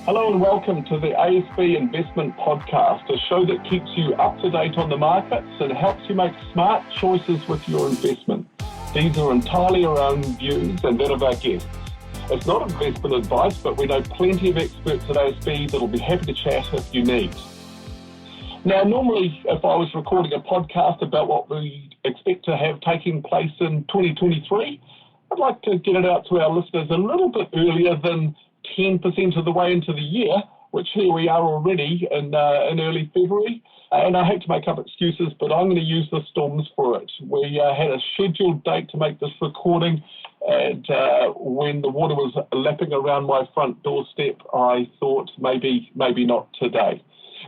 Hello and welcome to the ASB Investment Podcast, a show that keeps you up to date on the markets and helps you make smart choices with your investments. These are entirely our own views and that of our guests. It's not investment advice, but we know plenty of experts at ASB that'll be happy to chat if you need. Now, normally, if I was recording a podcast about what we expect to have taking place in 2023, I'd like to get it out to our listeners a little bit earlier than 10% of the way into the year, which here we are already in early February. And I hate to make up excuses, but I'm going to use the storms for it. We had a scheduled date to make this recording, and when the water was lapping around my front doorstep, I thought maybe not today.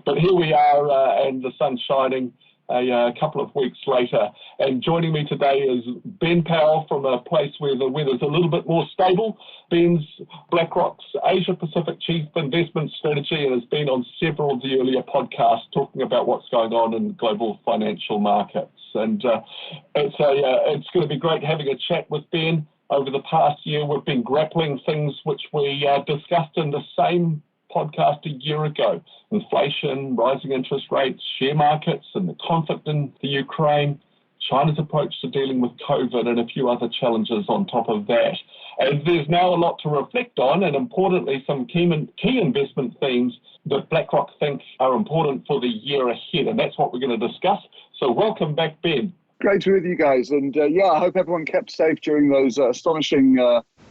But here we are, and the sun's shining a couple of weeks later. And joining me today is Ben Powell from a place where the weather's a little bit more stable. Ben's BlackRock's Asia Pacific Chief Investment Strategy and has been on several of the earlier podcasts talking about what's going on in global financial markets. And it's going to be great having a chat with Ben. Over the past year, we've been grappling things which we discussed in the same podcast a year ago: inflation, rising interest rates, share markets, and the conflict in the Ukraine, China's approach to dealing with COVID, and a few other challenges on top of that. And there's now a lot to reflect on, and importantly, some key investment themes that BlackRock think are important for the year ahead, and that's what we're going to discuss. So welcome back, Ben. Great to be with you guys, and I hope everyone kept safe during those astonishing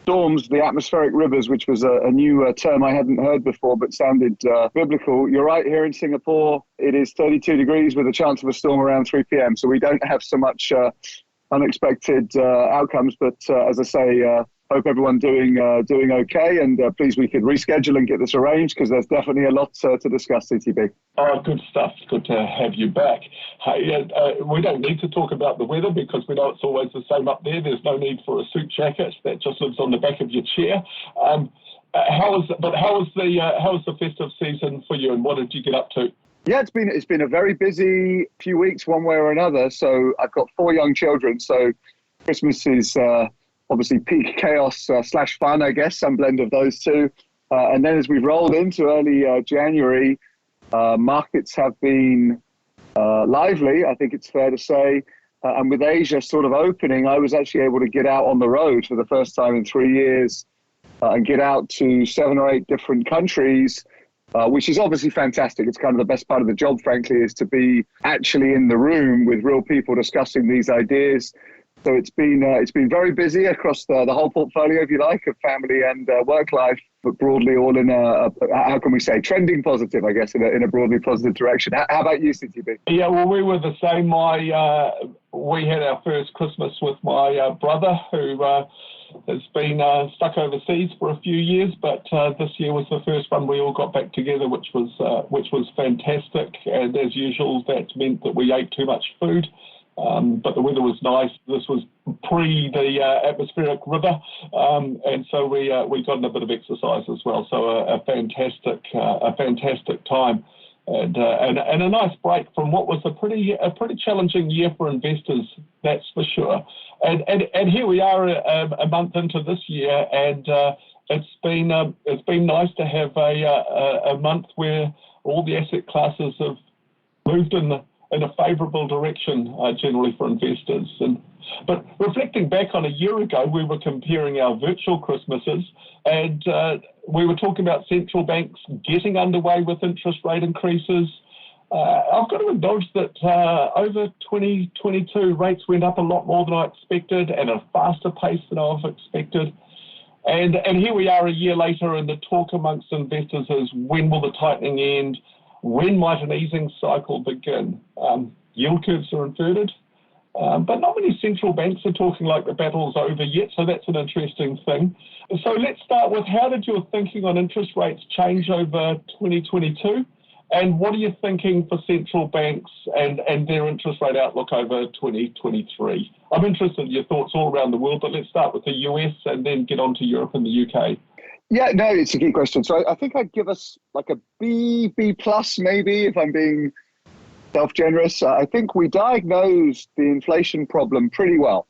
storms, the atmospheric rivers, which was a new term I hadn't heard before, but sounded biblical. You're right, here in Singapore, it is 32 degrees with a chance of a storm around 3 p.m., so we don't have so much unexpected outcomes, but as I say, hope everyone doing okay, and please we could reschedule and get this arranged, because there's definitely a lot to discuss, CTB. Oh, good stuff. Good to have you back. Hey, we don't need to talk about the weather because we know it's always the same up there. There's no need for a suit jacket. That just lives on the back of your chair. How was the festive season for you, and what did you get up to? Yeah, it's been a very busy few weeks one way or another. So I've got 4 young children, so Christmas is obviously peak chaos / fun, I guess, some blend of those two. And then as we've rolled into early January, markets have been lively, I think it's fair to say. And with Asia sort of opening, I was actually able to get out on the road for the first time in 3 years and get out to 7 or 8 different countries, which is obviously fantastic. It's kind of the best part of the job, frankly, is to be actually in the room with real people discussing these ideas. So it's been very busy across the whole portfolio, if you like, of family and work life, but broadly all in how can we say, trending positive, I guess, in a broadly positive direction. How about you, CTB? Yeah, well, we were the same. We had our first Christmas with my brother, who has been stuck overseas for a few years, but this year was the first one we all got back together, which was fantastic. And as usual, that meant that we ate too much food. But the weather was nice. This was pre the atmospheric river, and so we got in a bit of exercise as well. So a fantastic time, and a nice break from what was a pretty challenging year for investors. That's for sure. And here we are a month into this year, and it's been nice to have a month where all the asset classes have moved in a favourable direction generally for investors. But reflecting back on a year ago, we were comparing our virtual Christmases, and we were talking about central banks getting underway with interest rate increases. I've got to acknowledge that over 2022, rates went up a lot more than I expected and at a faster pace than I've expected. And here we are a year later, and the talk amongst investors is, when will the tightening end? When might an easing cycle begin? Yield curves are inverted, but not many central banks are talking like the battle's over yet, so that's an interesting thing. So let's start with, how did your thinking on interest rates change over 2022? And what are you thinking for central banks and their interest rate outlook over 2023? I'm interested in your thoughts all around the world, but let's start with the US and then get on to Europe and the UK. Yeah, no, it's a key question. So I think I'd give us like a B plus maybe, if I'm being self-generous. I think we diagnosed the inflation problem pretty well.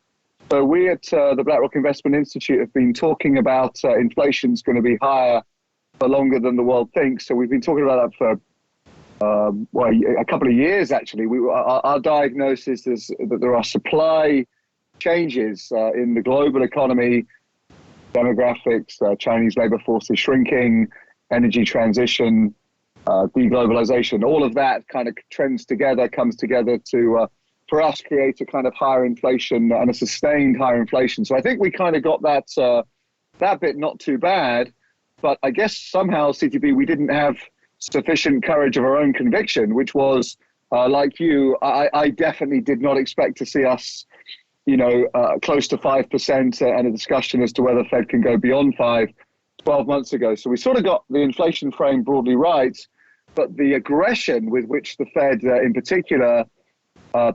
So we at the BlackRock Investment Institute have been talking about inflation's going to be higher for longer than the world thinks. So we've been talking about that for a couple of years, actually. Our diagnosis is that there are supply changes in the global economy, demographics, Chinese labor force is shrinking, energy transition, deglobalization, all of that kind of comes together to, for us, create a kind of higher inflation and a sustained higher inflation. So I think we kind of got that bit not too bad, but I guess somehow, CTB, we didn't have sufficient courage of our own conviction, which was, like you, I definitely did not expect to see us, close to 5% and a discussion as to whether Fed can go beyond 12 months ago. So we sort of got the inflation frame broadly right, but the aggression with which the Fed in particular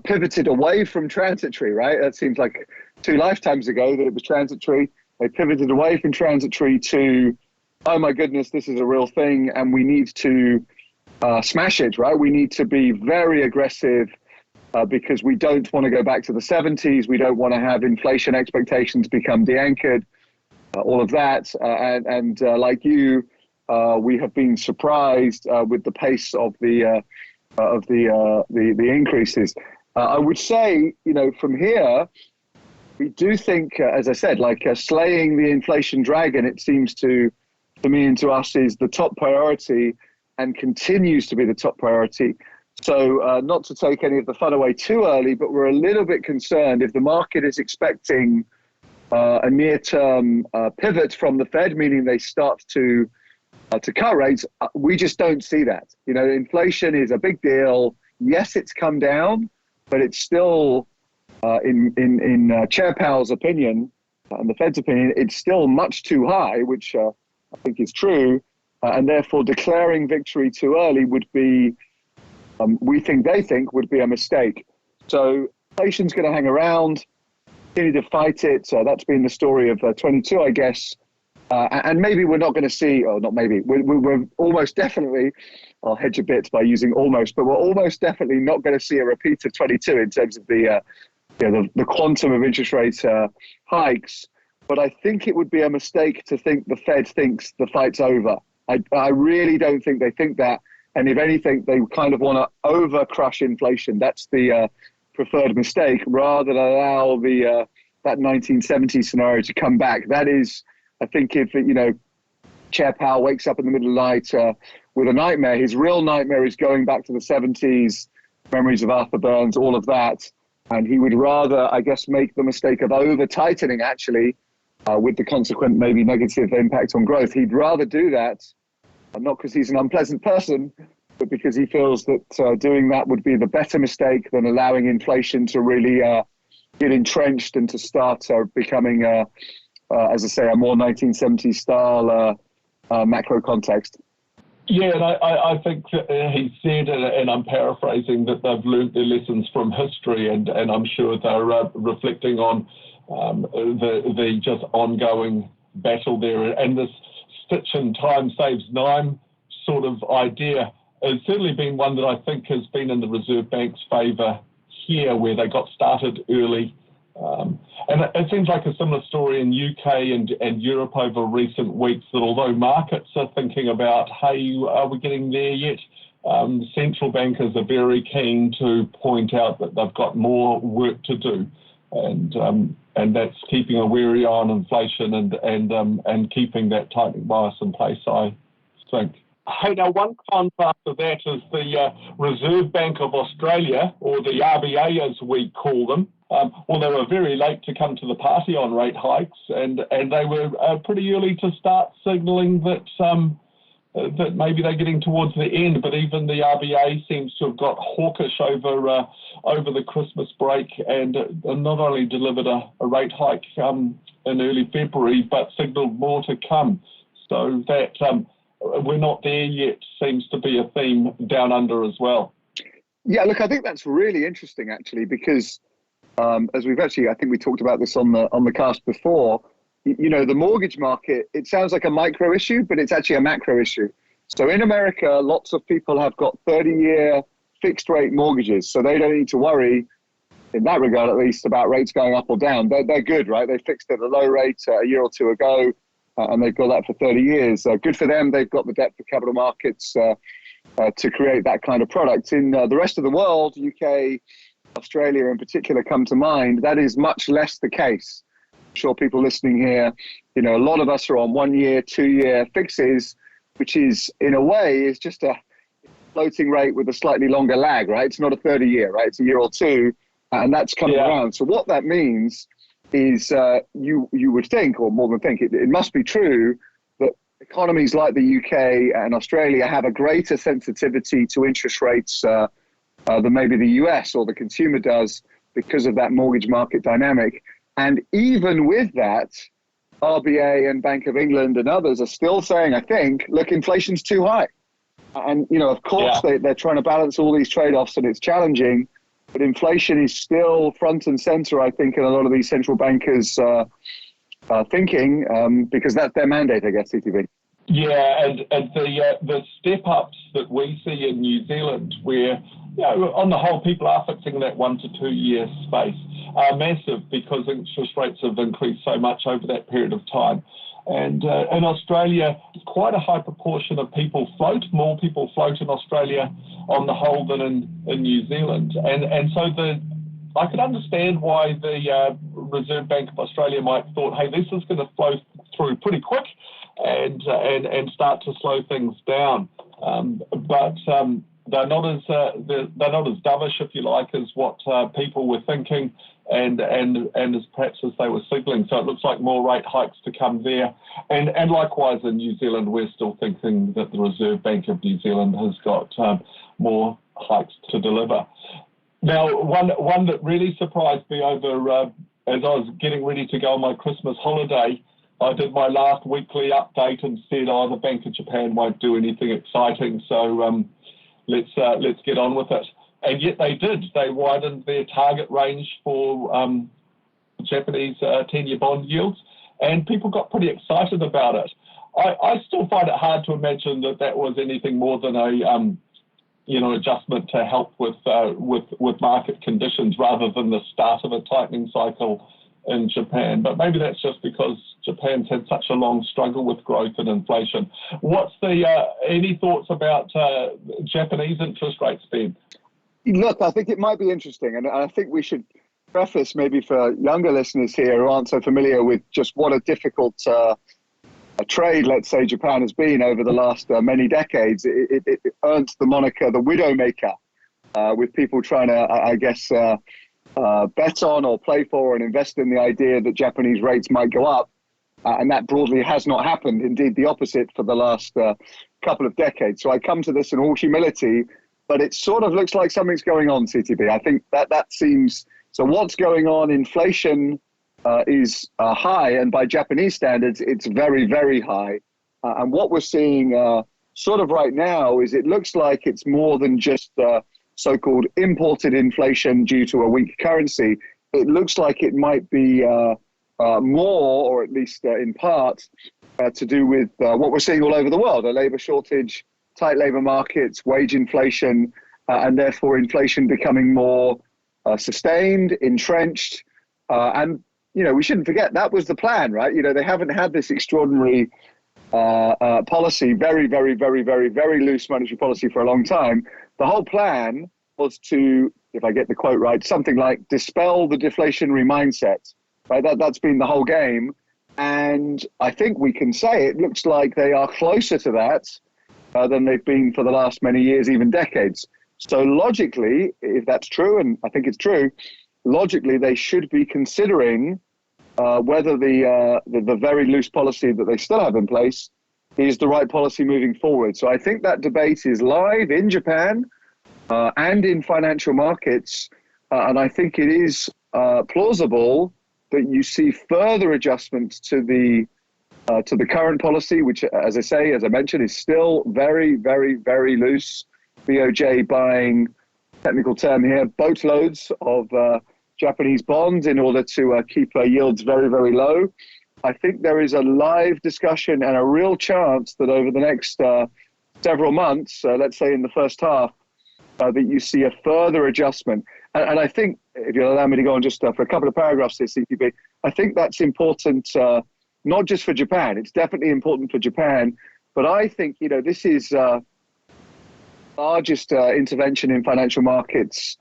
pivoted away from transitory, right? That seems like 2 lifetimes ago that it was transitory. They pivoted away from transitory to, oh my goodness, this is a real thing and we need to smash it, right? We need to be very aggressive because we don't want to go back to the 70s. We don't want to have inflation expectations become de-anchored, all of that. And like you, we have been surprised with the pace of the increases. I would say, from here, we do think, as I said, slaying the inflation dragon, it seems to me and to us, is the top priority and continues to be the top priority. So not to take any of the fun away too early, but we're a little bit concerned if the market is expecting a near-term pivot from the Fed, meaning they start to cut rates. We just don't see that. Inflation is a big deal. Yes, it's come down, but it's still, in Chair Powell's opinion and the Fed's opinion, it's still much too high, which I think is true. And therefore, declaring victory too early would be, they think would be a mistake. So inflation's going to hang around, continue to fight it. That's been the story of 22, I guess. And maybe we're not going to see, or not maybe, we're almost definitely, I'll hedge a bit by using almost, but we're almost definitely not going to see a repeat of 22 in terms of the quantum of interest rate hikes. But I think it would be a mistake to think the Fed thinks the fight's over. I really don't think they think that. And if anything, they kind of want to over-crush inflation. That's the preferred mistake, rather than allow that 1970 scenario to come back. That is, I think, if Chair Powell wakes up in the middle of the night with a nightmare, his real nightmare is going back to the 70s, memories of Arthur Burns, all of that. And he would rather, I guess, make the mistake of over-tightening, actually, with the consequent maybe negative impact on growth. He'd rather do that, not because he's an unpleasant person, but because he feels that doing that would be the better mistake than allowing inflation to really get entrenched and to start becoming, as I say, a more 1970s style macro context. Yeah, and I think he said, and I'm paraphrasing, that they've learned their lessons from history, and I'm sure they're reflecting on the just ongoing battle there. And this stitch in time saves nine sort of idea has certainly been one that I think has been in the Reserve Bank's favour here, where they got started early. And it seems like a similar story in UK and Europe over recent weeks, that although markets are thinking about, hey, are we getting there yet? Central bankers are very keen to point out that they've got more work to do. And that's keeping a wary eye on inflation and keeping that tightening bias in place, I think. Hey, now one contrast to that is the Reserve Bank of Australia, or the RBA as we call them. Well, they were very late to come to the party on rate hikes, and they were pretty early to start signalling that maybe they're getting towards the end. But even the RBA seems to have got hawkish over the Christmas break, and not only delivered a rate hike in early February, but signalled more to come. So that we're not there yet seems to be a theme down under as well. Yeah, look, I think that's really interesting, actually, because as we've actually, I think we talked about this on the cast before, the mortgage market, it sounds like a micro issue, but it's actually a macro issue. So in America, lots of people have got 30-year fixed rate mortgages, so they don't need to worry, in that regard at least, about rates going up or down. They're good, right? They fixed at a low rate a year or two ago. and they've got that for 30 years. Good for them. They've got the depth of capital markets to create that kind of product. In the rest of the world, UK, Australia in particular come to mind. That is much less the case. I'm sure people listening here, a lot of us are on 1 year, 2 year fixes, which is in a way is just a floating rate with a slightly longer lag, right? It's not a 30-year, right? It's a year or two, and that's coming around. So what that means is you would think, or more than think, it must be true that economies like the UK and Australia have a greater sensitivity to interest rates than maybe the US or the consumer does because of that mortgage market dynamic. And even with that, RBA and Bank of England and others are still saying, I think, look, inflation's too high. And, of course, they're trying to balance all these trade-offs, and it's challenging. But inflation is still front and center, I think, in a lot of these central bankers' thinking, because that's their mandate, I guess, CTV. Yeah, and the step-ups that we see in New Zealand, where, on the whole, people are fixing that 1 to 2 year space, are massive because interest rates have increased so much over that period of time. And in Australia, quite a high proportion of people float. More people float in Australia on the whole than in New Zealand. And so I could understand why the Reserve Bank of Australia might have thought, hey, this is going to flow through pretty quick and start to slow things down. But they're not as dovish, if you like, as what people were thinking, and as perhaps as they were signaling. So it looks like more rate hikes to come there. And likewise in New Zealand, we're still thinking that the Reserve Bank of New Zealand has got more hikes to deliver. Now, one that really surprised me over as I was getting ready to go on my Christmas holiday, I did my last weekly update and said, the Bank of Japan won't do anything exciting, so let's get on with it. And yet they did. They widened their target range for Japanese 10-year bond yields, and people got pretty excited about it. I still find it hard to imagine that was anything more than a adjustment to help with market conditions rather than the start of a tightening cycle in Japan. But maybe that's just because Japan's had such a long struggle with growth and inflation. What's any thoughts about Japanese interest rates, Ben? Look, I think it might be interesting, and I think we should preface maybe for younger listeners here who aren't so familiar with just what a difficult a trade, let's say, Japan has been over the last many decades. It earned the moniker the Widowmaker, with people trying to, I guess, bet on or play for and invest in the idea that Japanese rates might go up. And that broadly has not happened. Indeed, the opposite for the last couple of decades. So I come to this in all humility, but it sort of looks like something's going on, CTB. I think that seems, so what's going on? Inflation is high, and by Japanese standards, it's very, very high. And what we're seeing sort of right now is it looks like it's more than just so-called imported inflation due to a weak currency. It looks like it might be more, or at least in part, to do with what we're seeing all over the world, a labor shortage, tight labor markets, wage inflation, and therefore inflation becoming more sustained, entrenched. And, we shouldn't forget that was the plan, right? They haven't had this extraordinary policy, very, very, very, very, very loose monetary policy for a long time. The whole plan was to, if I get the quote right, something like dispel the deflationary mindset, right? That's been the whole game. And I think we can say it looks like they are closer to that than they've been for the last many years, even decades. So logically, if that's true, and I think it's true, logically they should be considering whether the very loose policy that they still have in place is the right policy moving forward. So I think that debate is live in Japan and in financial markets, and I think it is plausible that you see further adjustments to the current policy, which, as I mentioned, is still very, very, very loose. BOJ buying, technical term here, boatloads of Japanese bonds in order to keep yields very, very low. I think there is a live discussion and a real chance that over the next several months, let's say in the first half, that you see a further adjustment. And I think, if you'll allow me to go on just for a couple of paragraphs here, CPB, I think that's important not just for Japan. It's definitely important for Japan. But I think, this is largest intervention in financial markets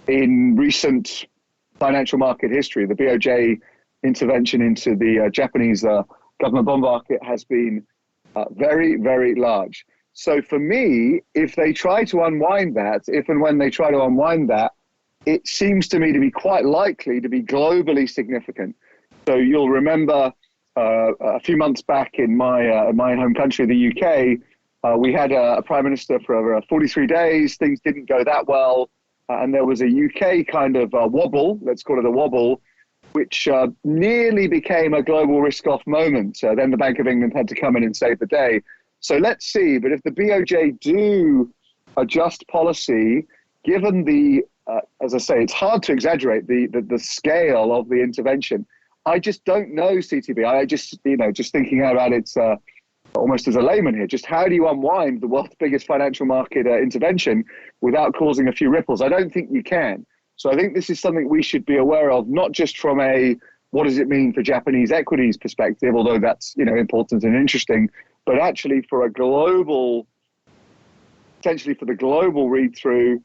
in recent financial market history. The BOJ intervention into the Japanese government bond market has been very, very large. So for me, if they try to unwind that, if and when they try to unwind that, it seems to me to be quite likely to be globally significant. So you'll remember a few months back in my home country, the UK, we had a prime minister for 43 days. Things didn't go that well. And there was a UK kind of wobble, let's call it a wobble, which nearly became a global risk-off moment. Then the Bank of England had to come in and save the day. So let's see. But if the BOJ do adjust policy, given the, as I say, it's hard to exaggerate the scale of the intervention. I just don't know, CTB. I just, just thinking about it almost as a layman here, just how do you unwind the world's biggest financial market intervention without causing a few ripples? I don't think you can. So I think this is something we should be aware of, not just from a what does it mean for Japanese equities perspective, although that's important and interesting, but actually for a global, potentially for the global read-through,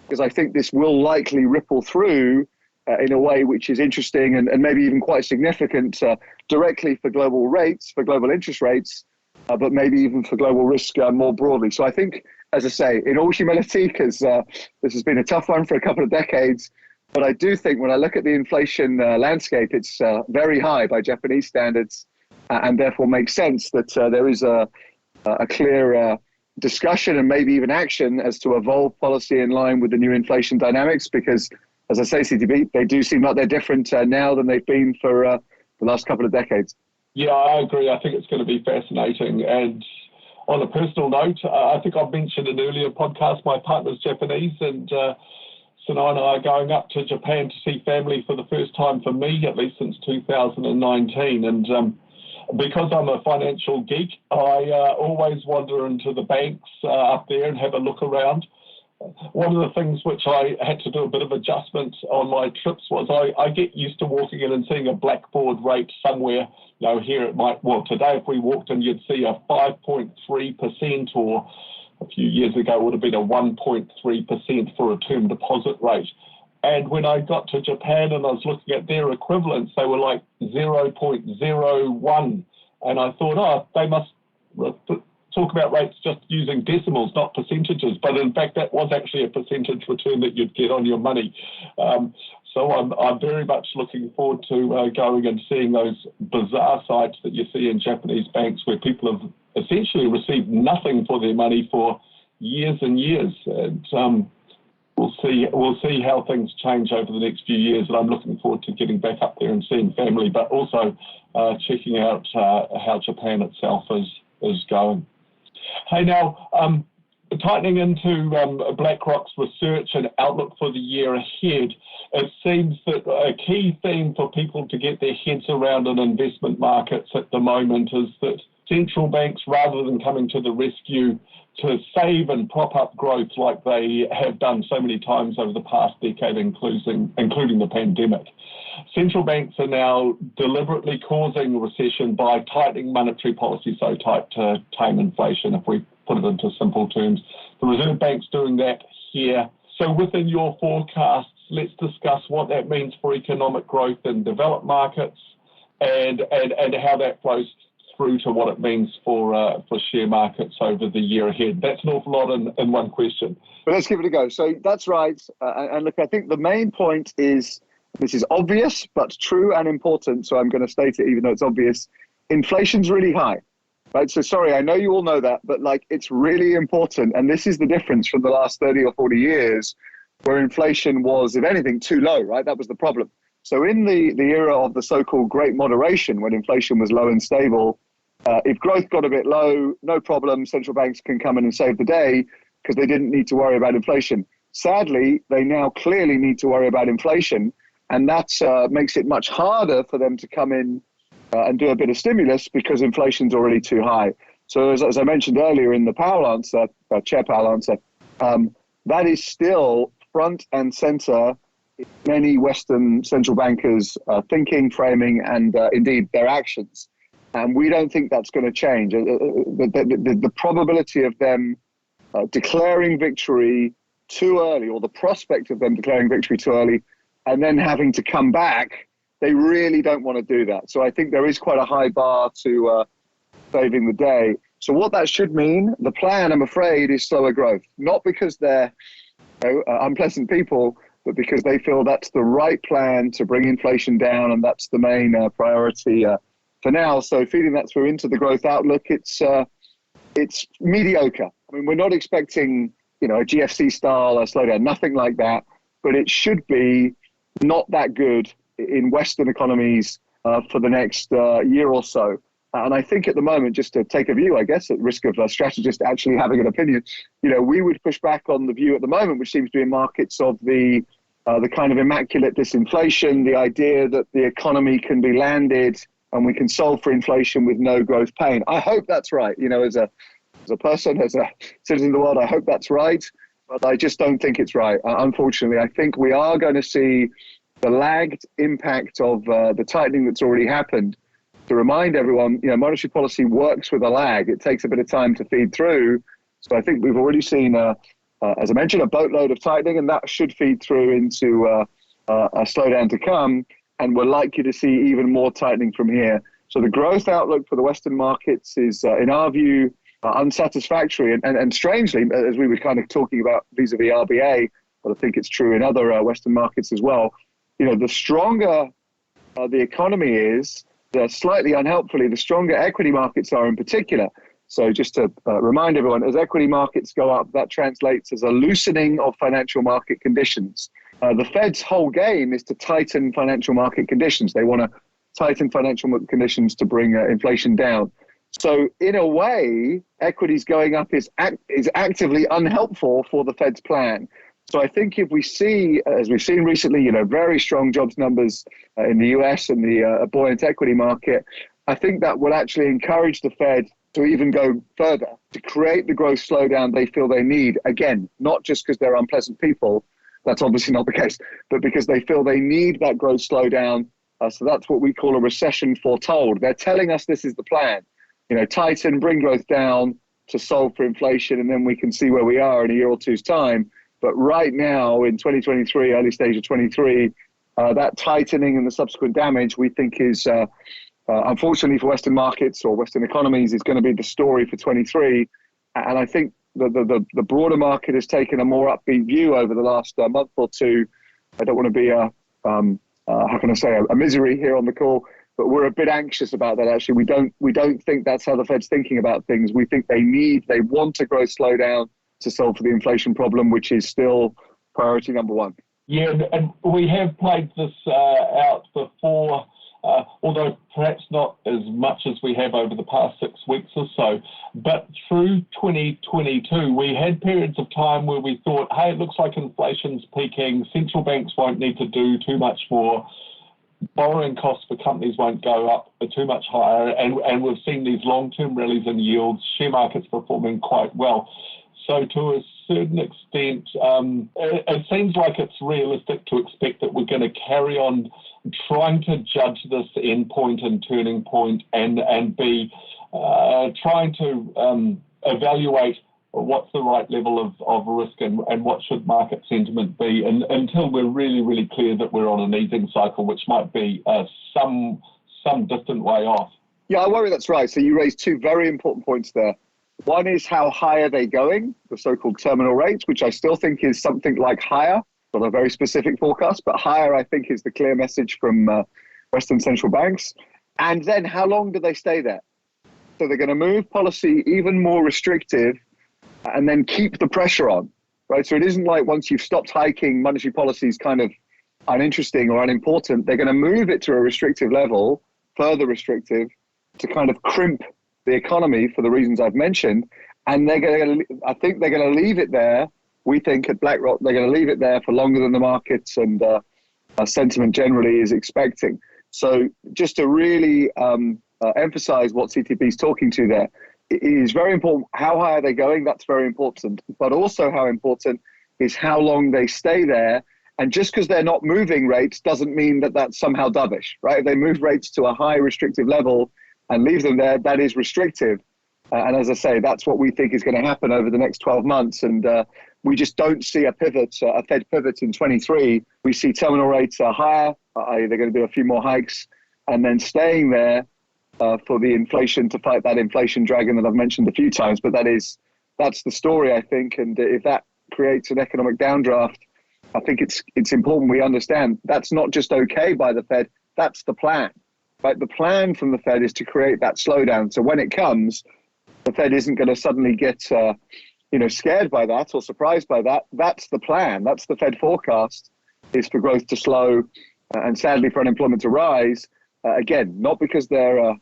because I think this will likely ripple through in a way which is interesting and maybe even quite significant directly for global rates, for global interest rates, but maybe even for global risk more broadly. So I think, as I say, in all humility, because this has been a tough one for a couple of decades, but I do think when I look at the inflation landscape, it's very high by Japanese standards, and therefore makes sense that there is a clear discussion and maybe even action as to evolve policy in line with the new inflation dynamics, because, as I say, CTB, they do seem like they're different now than they've been for the last couple of decades. Yeah, I agree. I think it's going to be fascinating. And on a personal note, I think I've mentioned in an earlier podcast, my partner's Japanese, and Sanai and I are going up to Japan to see family for the first time, for me at least, since 2019. And because I'm a financial geek, I always wander into the banks up there and have a look around. One of the things which I had to do a bit of adjustment on my trips was I get used to walking in and seeing a blackboard rate somewhere. Here it might, today if we walked in, you'd see a 5.3%, or a few years ago it would have been a 1.3% for a term deposit rate. And when I got to Japan and I was looking at their equivalents, they were like 0.01. And I thought, they must talk about rates just using decimals, not percentages. But in fact, that was actually a percentage return that you'd get on your money. So I'm very much looking forward to going and seeing those bizarre sites that you see in Japanese banks where people have essentially received nothing for their money for years and years. And we'll see how things change over the next few years. And I'm looking forward to getting back up there and seeing family, but also checking out how Japan itself is going. Hey, now, tightening into BlackRock's research and outlook for the year ahead, it seems that a key theme for people to get their heads around in investment markets at the moment is that central banks, rather than coming to the rescue to save and prop up growth like they have done so many times over the past decade, including the pandemic, central banks are now deliberately causing recession by tightening monetary policy so tight to tame inflation, if we put it into simple terms. The Reserve Bank's doing that here. So within your forecasts, let's discuss what that means for economic growth in developed markets and how that flows through to what it means for share markets over the year ahead. That's an awful lot in one question. But let's give it a go. So that's right. And look, I think the main point is, this is obvious, but true and important. So I'm going to state it, even though it's obvious. Inflation's really high, right? So sorry, I know you all know that, but it's really important. And this is the difference from the last 30 or 40 years where inflation was, if anything, too low, right? That was the problem. So in the era of the so-called Great Moderation, when inflation was low and stable, if growth got a bit low, no problem, central banks can come in and save the day because they didn't need to worry about inflation. Sadly, they now clearly need to worry about inflation, and that makes it much harder for them to come in and do a bit of stimulus because inflation's already too high. So as I mentioned earlier in the Powell answer, Chair Powell answer, that is still front and center many Western central bankers' thinking, framing, and indeed their actions. And we don't think that's going to change. The probability of them declaring victory too early, or the prospect of them declaring victory too early, and then having to come back, they really don't want to do that. So I think there is quite a high bar to saving the day. So what that should mean, the plan, I'm afraid, is slower growth. Not because they're unpleasant people, but because they feel that's the right plan to bring inflation down, and that's the main priority for now. So feeding that through into the growth outlook, it's mediocre. I mean, we're not expecting, a GFC style slowdown, nothing like that, but it should be not that good in Western economies for the next year or so. And I think at the moment, just to take a view, I guess, at risk of a strategist actually having an opinion, we would push back on the view at the moment, which seems to be in markets of the kind of immaculate disinflation, the idea that the economy can be landed and we can solve for inflation with no growth pain. I hope that's right. As a person, as a citizen of the world, I hope that's right, but I just don't think it's right. Unfortunately, I think we are going to see the lagged impact of the tightening that's already happened. To remind everyone, monetary policy works with a lag. It takes a bit of time to feed through. So I think we've already seen, as I mentioned, a boatload of tightening, and that should feed through into a slowdown to come. And we're likely to see even more tightening from here. So the growth outlook for the Western markets is, in our view, unsatisfactory. And strangely, as we were kind of talking about vis-a-vis RBA, but I think it's true in other Western markets as well, the stronger the economy is, slightly unhelpfully, the stronger equity markets are in particular. So just to remind everyone, as equity markets go up, that translates as a loosening of financial market conditions. The Fed's whole game is to tighten financial market conditions. They want to tighten financial market conditions to bring inflation down. So in a way, equities going up is actively unhelpful for the Fed's plan. So I think if we see, as we've seen recently, very strong jobs numbers in the US and the buoyant equity market, I think that will actually encourage the Fed to even go further, to create the growth slowdown they feel they need. Again, not just because they're unpleasant people, that's obviously not the case, but because they feel they need that growth slowdown. So that's what we call a recession foretold. They're telling us this is the plan. Tighten, bring growth down to solve for inflation, and then we can see where we are in a year or two's time. But right now, in 2023, early stage of 23, that tightening and the subsequent damage, we think is, unfortunately for Western markets or Western economies, is going to be the story for 23. And I think the broader market has taken a more upbeat view over the last month or two. I don't want to be a misery here on the call, but we're a bit anxious about that. Actually, we don't think that's how the Fed's thinking about things. We think they want a growth slowdown to solve for the inflation problem, which is still priority number one. Yeah, and we have played this out before, although perhaps not as much as we have over the past 6 weeks or so. But through 2022, we had periods of time where we thought, hey, it looks like inflation's peaking, central banks won't need to do too much more, borrowing costs for companies won't go up too much higher, and we've seen these long-term rallies in yields, share markets performing quite well. So to a certain extent, it seems like it's realistic to expect that we're going to carry on trying to judge this endpoint and turning point and be trying to evaluate what's the right level of risk and what should market sentiment be until we're really, really clear that we're on an easing cycle, which might be some distant way off. Yeah, I worry that's right. So you raised two very important points there. One is how high are they going, the so-called terminal rates, which I still think is something like higher, not a very specific forecast, but higher, I think, is the clear message from Western central banks. And then how long do they stay there? So they're going to move policy even more restrictive and then keep the pressure on, right? So it isn't like once you've stopped hiking, monetary policy is kind of uninteresting or unimportant. They're going to move it to a restrictive level, further restrictive, to kind of crimp the economy for the reasons I've mentioned, and I think they're going to leave it there. We think at BlackRock they're going to leave it there for longer than the markets and sentiment generally is expecting. So just to really emphasize what CTP is talking to there, it is very important. How high are they going? That's very important. But also how important is how long they stay there And just because they're not moving rates doesn't mean that that's somehow dovish, right? If they move rates to a high restrictive level and leave them there, that is restrictive. And as I say, that's what we think is going to happen over the next 12 months. And we just don't see a pivot, a Fed pivot in 23. We see terminal rates are higher. They're going to do a few more hikes and then staying there for the inflation, to fight that inflation dragon that I've mentioned a few times. But that's the story, I think. And if that creates an economic downdraft, I think it's important we understand that's not just okay by the Fed. That's the plan. Right? The plan from the Fed is to create that slowdown. So when it comes, the Fed isn't going to suddenly get scared by that or surprised by that. That's the plan. That's the Fed forecast, is for growth to slow and sadly for unemployment to rise. Again, not because they're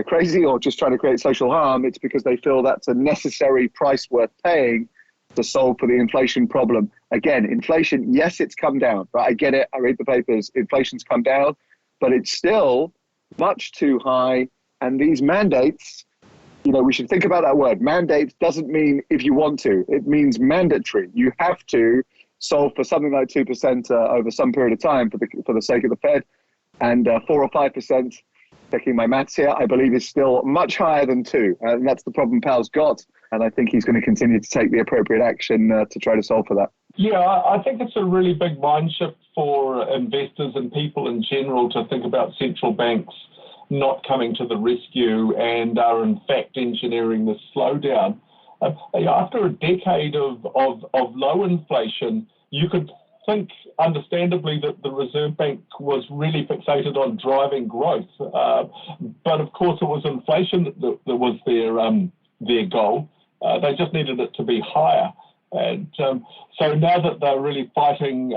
crazy or just trying to create social harm. It's because they feel that's a necessary price worth paying to solve for the inflation problem. Again, inflation, yes, it's come down. Right? I get it. I read the papers. Inflation's come down, but it's still much too high. And these mandates, we should think about that word. Mandate doesn't mean if you want to. It means mandatory. You have to solve for something like 2% over some period of time for the sake of the Fed. And 4 or 5%, checking my maths here, I believe is still much higher than 2. And that's the problem Powell's got. And I think he's going to continue to take the appropriate action to try to solve for that. Yeah, I think it's a really big mind shift for investors and people in general to think about central banks not coming to the rescue and are in fact engineering this slowdown. After a decade of low inflation, you could think understandably that the Reserve Bank was really fixated on driving growth. But of course it was inflation that was their goal. They just needed it to be higher. And so now that they're really fighting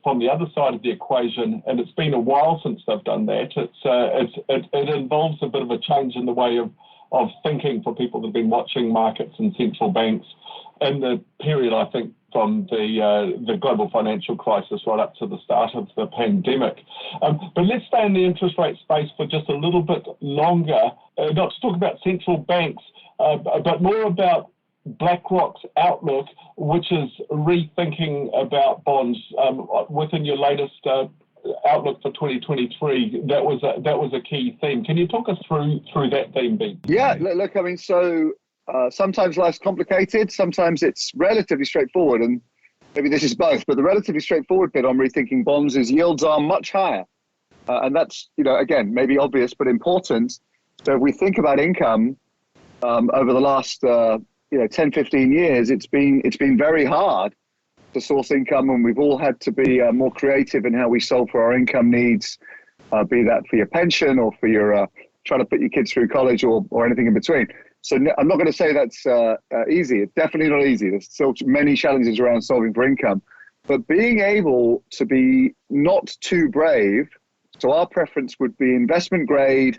from the other side of the equation, and it's been a while since they've done that, it involves a bit of a change in the way of thinking for people that have been watching markets and central banks in the period, I think, from the global financial crisis right up to the start of the pandemic. But let's stay in the interest rate space for just a little bit longer, not to talk about central banks, but more about BlackRock's outlook, which is rethinking about bonds. Within your latest outlook for 2023, that was a key theme. Can you talk us through that theme, Ben? Yeah, look, I mean, so sometimes life's complicated, sometimes it's relatively straightforward, and maybe this is both, but the relatively straightforward bit on rethinking bonds is yields are much higher. And that's, again, maybe obvious, but important. So if we think about income over the last 10, 15 years, it's been very hard to source income, and we've all had to be more creative in how we solve for our income needs, be that for your pension or for your trying to put your kids through college or anything in between. So I'm not going to say that's easy. It's definitely not easy. There's still many challenges around solving for income, but being able to be not too brave. So our preference would be investment grade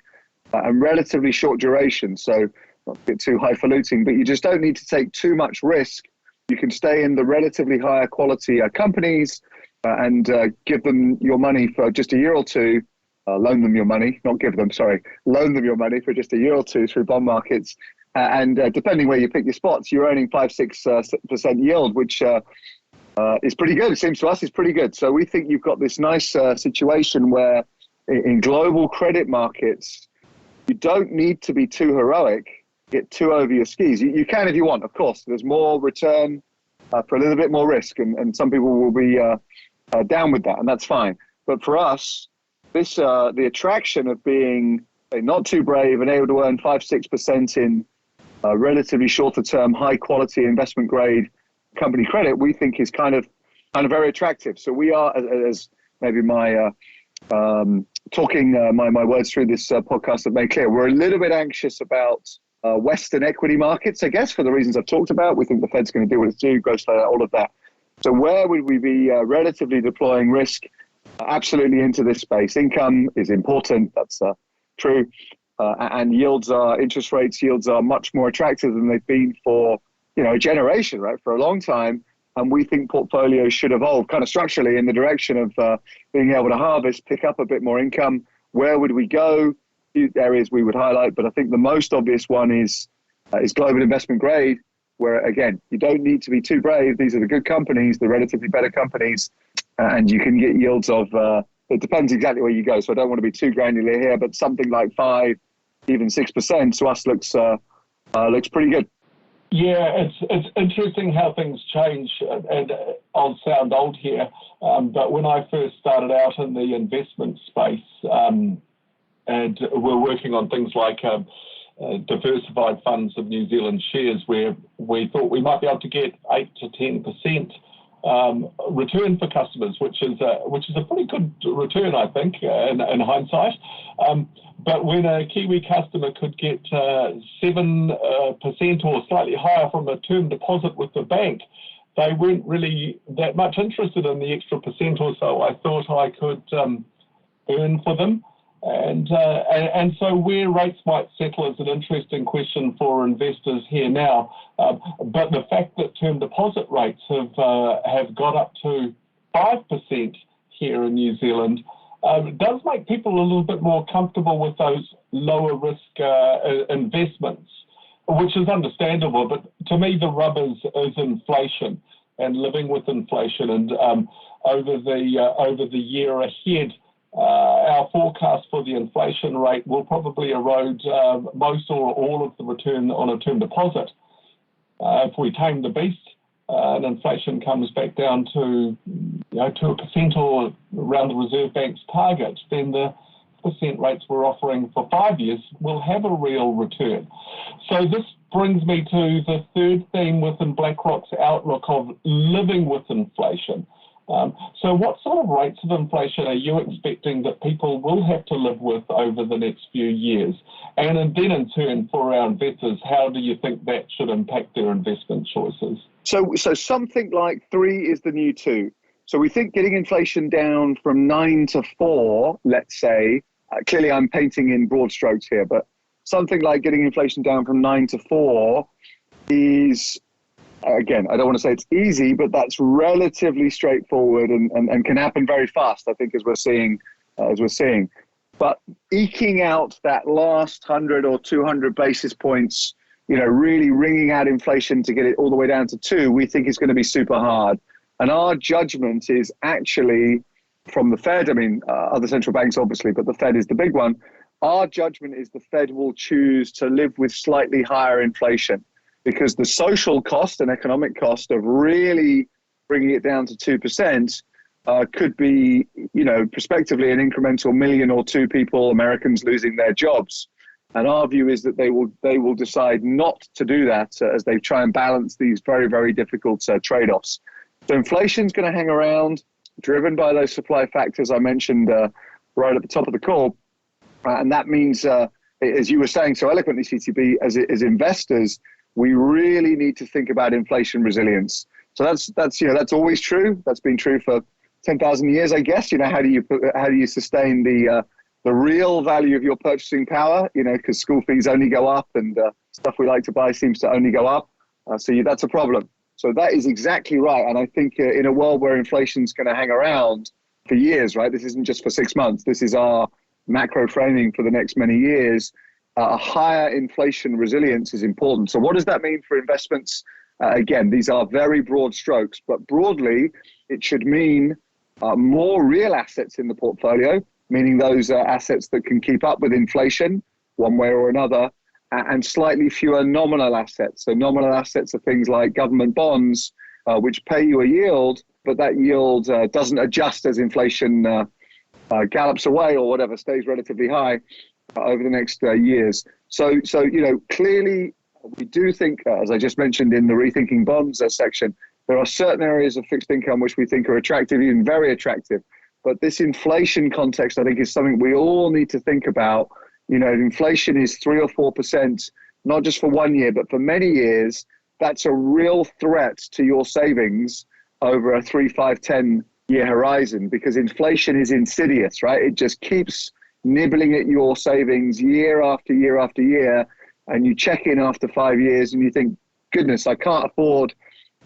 and relatively short duration. So not to get too highfalutin, but you just don't need to take too much risk. You can stay in the relatively higher quality companies and give them your money for just a year or two. Loan them your money, not give them, sorry. Loan them your money for just a year or two through bond markets. And depending where you pick your spots, you're earning 5-6% yield, which is pretty good. It seems to us is pretty good. So we think you've got this nice situation where in global credit markets, you don't need to be too heroic, get too over your skis. You can if you want, of course. There's more return for a little bit more risk, and some people will be down with that, and that's fine. But for us, the attraction of being not too brave and able to earn 5-6% in relatively shorter term, high quality investment grade company credit, we think is kind of very attractive. So we are, as maybe my talking my words through this podcast have made clear, we're a little bit anxious about Western equity markets, I guess, for the reasons I've talked about. We think the Fed's going to do what it's due, growth, all of that. So where would we be relatively deploying risk? Absolutely into this space. Income is important. That's true. And interest rates yields are much more attractive than they've been for, a generation, right? For a long time. And we think portfolios should evolve kind of structurally in the direction of being able to harvest, pick up a bit more income. Where would we go? Few areas we would highlight, but I think the most obvious one is global investment grade, where again, you don't need to be too brave. These are the good companies, the relatively better companies. and you can get yields of, it depends exactly where you go. So I don't want to be too granular here, but something like 5, even 6% to us looks pretty good. Yeah, it's interesting how things change, and I'll sound old here, but when I first started out in the investment space, and we're working on things like diversified funds of New Zealand shares, where we thought we might be able to get 8 to 10% return for customers, which is a pretty good return, I think, in hindsight. But when a Kiwi customer could get 7% or slightly higher from a term deposit with the bank, they weren't really that much interested in the extra percent or so I thought I could earn for them. And so where rates might settle is an interesting question for investors here now. But the fact that term deposit rates have got up to 5% here in New Zealand does make people a little bit more comfortable with those lower risk investments, which is understandable. But to me, the rub is inflation and living with inflation. And over the year ahead, our forecast for the inflation rate will probably erode most or all of the return on a term deposit. If we tame the beast and inflation comes back down to 2% or around the Reserve Bank's target, then the percent rates we're offering for 5 years will have a real return. So this brings me to the third theme within BlackRock's outlook of living with inflation. So what sort of rates of inflation are you expecting that people will have to live with over the next few years? And then in turn, for our investors, how do you think that should impact their investment choices? So something like 3 is the new 2. So we think getting inflation down from 9 to 4, let's say, clearly I'm painting in broad strokes here, but something like getting inflation down from 9 to 4 is, again, I don't want to say it's easy, but that's relatively straightforward and can happen very fast, I think, as we're seeing. But eking out that last 100 or 200 basis points, really wringing out inflation to get it all the way down to 2, we think is going to be super hard. And our judgment is actually from the Fed, other central banks, obviously, but the Fed is the big one. Our judgment is the Fed will choose to live with slightly higher inflation, because the social cost and economic cost of really bringing it down to 2% could be, prospectively an incremental 1 million or 2 people, Americans, losing their jobs. And our view is that they will decide not to do that as they try and balance these very, very difficult trade-offs. So inflation's going to hang around, driven by those supply factors I mentioned right at the top of the call. And that means, as you were saying so eloquently, CTB, as investors, we really need to think about inflation resilience. So that's always true. That's been true for 10,000 years, I guess. How do you sustain the real value of your purchasing power? Because school fees only go up, and stuff we like to buy seems to only go up. So that's a problem. So that is exactly right. And I think in a world where inflation's going to hang around for years, right? This isn't just for 6 months. This is our macro framing for the next many years. A higher inflation resilience is important. So what does that mean for investments? Again, these are very broad strokes, but broadly, it should mean more real assets in the portfolio, meaning those assets that can keep up with inflation one way or another, and slightly fewer nominal assets. So nominal assets are things like government bonds, which pay you a yield, but that yield doesn't adjust as inflation gallops away or whatever, stays relatively high over the next years. So clearly we do think, as I just mentioned in the Rethinking Bonds section, there are certain areas of fixed income which we think are attractive, even very attractive. But this inflation context, I think, is something we all need to think about. If inflation is 3 or 4%, not just for 1 year, but for many years, that's a real threat to your savings over a 3, 5, 10-year horizon, because inflation is insidious, right? It just keeps nibbling at your savings year after year after year, and you check in after 5 years and you think, goodness, I can't afford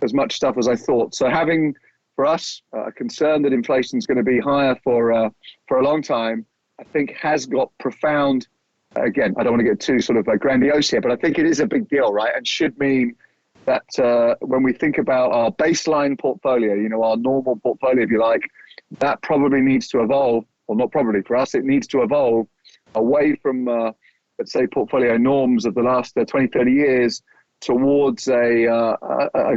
as much stuff as I thought. So having, for us, a concern that inflation is going to be higher for a long time, I think has got profound, again, I don't want to get too sort of grandiose here, but I think it is a big deal, right? And should mean that when we think about our baseline portfolio, our normal portfolio, if you like, that probably needs to evolve, or not probably, for us, it needs to evolve away from, let's say, portfolio norms of the last 20, 30 years towards a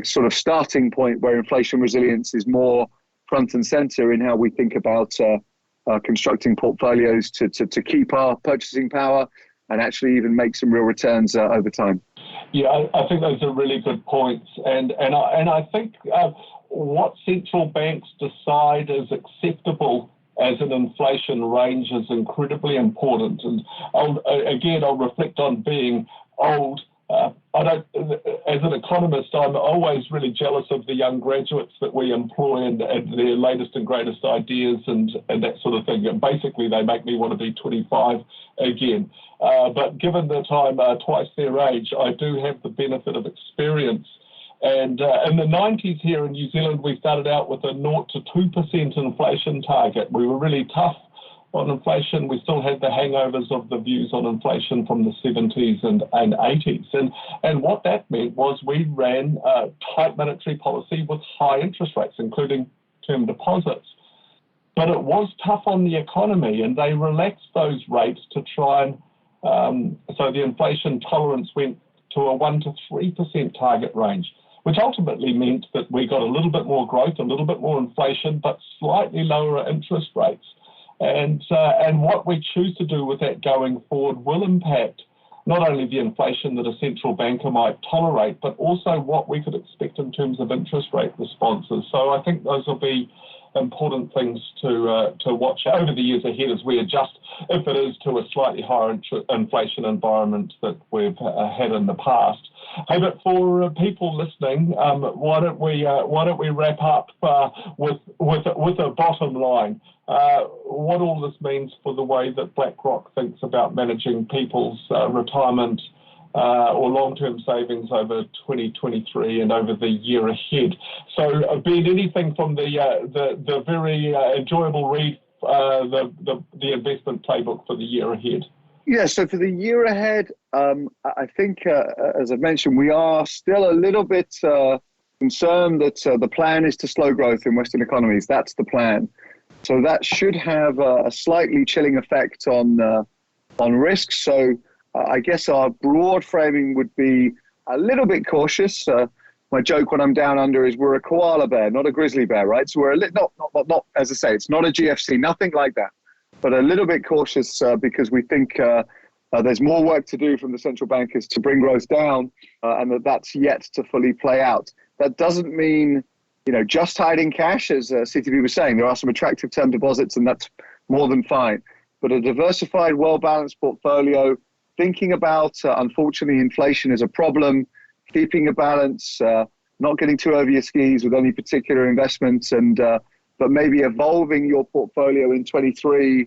sort of starting point where inflation resilience is more front and center in how we think about constructing portfolios to keep our purchasing power and actually even make some real returns over time. Yeah, I think those are really good points. And I think what central banks decide is acceptable as an inflation range is incredibly important. And I'll reflect on being old. As an economist, I'm always really jealous of the young graduates that we employ and their latest and greatest ideas and that sort of thing. And basically, they make me want to be 25 again. But given that I'm twice their age, I do have the benefit of experience. And in the 90s here in New Zealand, we started out with a 0 to 2% inflation target. We were really tough on inflation. We still had the hangovers of the views on inflation from the 70s and 80s. And what that meant was we ran tight monetary policy with high interest rates, including term deposits. But it was tough on the economy, and they relaxed those rates to try and, so the inflation tolerance went to a 1 to 3% target range, which ultimately meant that we got a little bit more growth, a little bit more inflation, but slightly lower interest rates. And what we choose to do with that going forward will impact not only the inflation that a central banker might tolerate, but also what we could expect in terms of interest rate responses. So I think those will be important things to watch over the years ahead as we adjust, if it is, to a slightly higher inflation environment that we've had in the past. Hey, but for people listening, why don't we wrap up with a bottom line? What all this means for the way that BlackRock thinks about managing people's retirement or long-term savings over 2023 and over the year ahead. So, Ben, anything from the very enjoyable read, the investment playbook for the year ahead? Yeah, so for the year ahead, I think, as I've mentioned, we are still a little bit concerned that the plan is to slow growth in Western economies. That's the plan. So that should have a slightly chilling effect on risks. So I guess our broad framing would be a little bit cautious. My joke when I'm down under is we're a koala bear, not a grizzly bear, right? So we're not as I say, it's not a GFC, nothing like that, but a little bit cautious because we think there's more work to do from the central bankers to bring growth down, and that's yet to fully play out. That doesn't mean just hiding cash, as CTB was saying. There are some attractive term deposits, and that's more than fine. But a diversified, well-balanced portfolio, thinking about, unfortunately, inflation is a problem, keeping a balance, not getting too over your skis with any particular investments, and but maybe evolving your portfolio in 23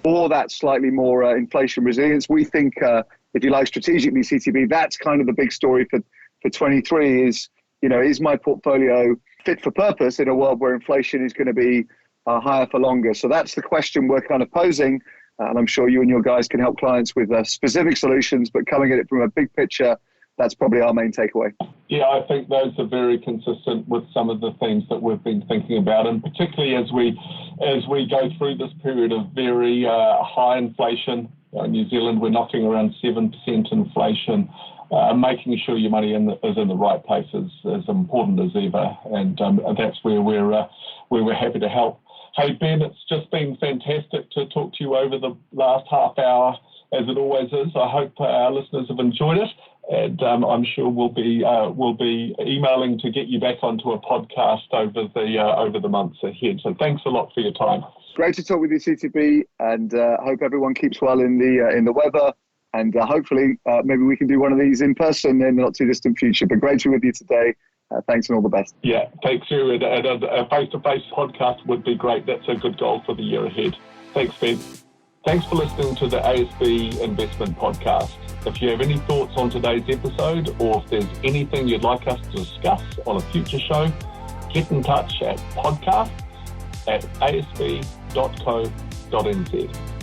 for that slightly more inflation resilience. We think, if you like, strategically, CTB, that's kind of the big story for 23 is, is my portfolio fit for purpose in a world where inflation is going to be higher for longer? So that's the question we're kind of posing. And I'm sure you and your guys can help clients with specific solutions, but coming at it from a big picture, that's probably our main takeaway. Yeah, I think those are very consistent with some of the themes that we've been thinking about, and particularly as we go through this period of very high inflation. In New Zealand, we're knocking around 7% inflation. Making sure your money is in the right place is as important as ever, and that's where we're happy to help. Hey, Ben, it's just been fantastic to talk to you over the last half hour, as it always is. I hope our listeners have enjoyed it, and I'm sure we'll be emailing to get you back onto a podcast over the months ahead. So thanks a lot for your time. Great to talk with you, CTB, and hope everyone keeps well in the weather. And hopefully, maybe we can do one of these in person in the not too distant future. But great to be with you today. Thanks and all the best. Yeah, thanks you. And a face-to-face podcast would be great. That's a good goal for the year ahead. Thanks, Ben. Thanks for listening to the ASB Investment Podcast. If you have any thoughts on today's episode, or if there's anything you'd like us to discuss on a future show, get in touch at podcast@asb.co.nz.